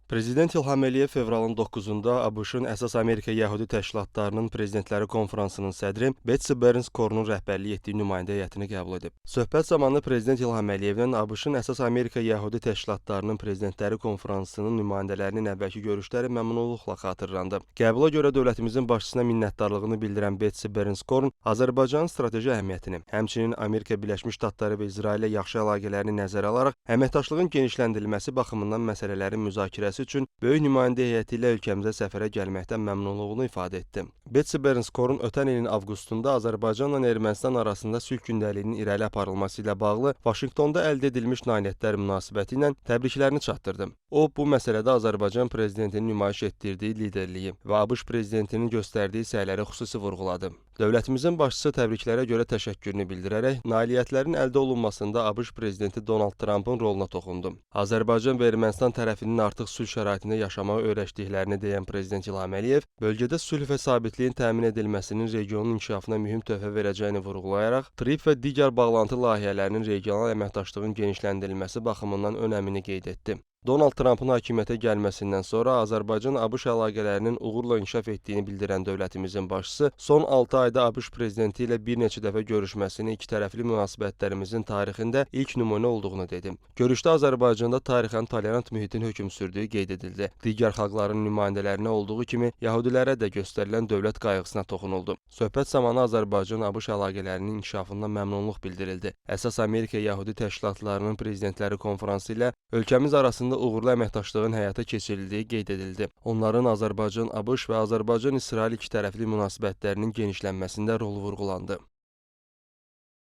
Prezident İlham Əliyev fevralın 9-da ABŞ-ın əsas Amerika Yəhudi Təşkilatlarının Prezidentləri Konfransının sədri Betsy Berners Kornun rəhbərlik etdiyi nümayəndə heyətini qəbul edib. Söhbət zamanı Prezident İlham Əliyevlə ABŞ-ın əsas Amerika Yəhudi Təşkilatlarının Prezidentləri Konfransının nümayəndələrinin əvvəlki görüşləri məmnunluqla xatırlandı. Qəbula görə dövlətimizin başçısına minnətdarlığını bildirən Betsy Berners Korn Azərbaycanın strateji əhəmiyyətini, həmçinin Amerika Birləşmiş Ştatları və İsraillə yaxşı əlaqələrini nəzərə alaraq əməkdaşlığın genişləndirilməsi baxımından məsələlərin müzakirəsi üçün böyük nümayəndə heyəti ilə ölkəmizə səfərə gəlməkdən məmnunluğunu ifadə etdi. Betsy Berners Korn ötən ilin avqustunda Azərbaycanla Ermənistan arasında sülh gündəliyinin irəli aparılması ilə bağlı Vaşinqtonda əldə edilmiş nailiyyətlər münasibəti ilə təbriklərini çatdırdı. O, bu məsələdə Azərbaycan prezidentinin nümayiş etdirdiyi liderliyi və ABŞ prezidentinin göstərdiyi səyləri xüsusi vurğuladı. Dövlətimizin başçısı təbriklərə görə təşəkkürünü bildirərək nailiyyətlərin əldə olunmasında ABŞ prezidenti Donald Trumpın roluna toxundu. Azərbaycan və Ermənistan tərəfinin artıq sülh şəraitində yaşamağı öyrəşdiklərini deyən Prezident İlham Əliyev, bölgədə sülh və sabitliyin təmin edilməsinin regionun inkişafına mühüm töhfə verəcəyini vurğulayaraq, TRIP və digər bağlantı layihələrinin regional əməkdaşlığın genişləndirilməsi baxımından önəmini qeyd etdi. Donald Trumpın hakimiyyətə gəlməsindən sonra Azərbaycan-ABŞ əlaqələrinin uğurla inkişaf etdiyini bildirən dövlətimizin başçısı son 6 ayda ABŞ prezidenti ilə bir neçə dəfə görüşməsini ikitərəfli münasibətlərimizin tarixində ilk nümunə olduğunu dedi. Görüşdə Azərbaycanda tarixən tolerant mühitin hökm sürdüyü qeyd edildi. Digər xalqların nümayəndələrinə olduğu kimi Yəhudilərə də göstərilən dövlət qayğısına toxunuldu. Söhbət zamanı Azərbaycan-ABŞ əlaqələrinin inkişafından məmnunluq bildirildi. Əsas Amerika Yəhudi Təşkilatlarının Prezidentləri Konfransı ilə ölkəmiz arasında uğurlu əməkdaşlığın həyata keçirildiyi qeyd edildi. Onların Azərbaycan-ABŞ və Azərbaycan-İsrail ikitərəfli münasibətlərinin genişlənməsində rolu vurğulandı.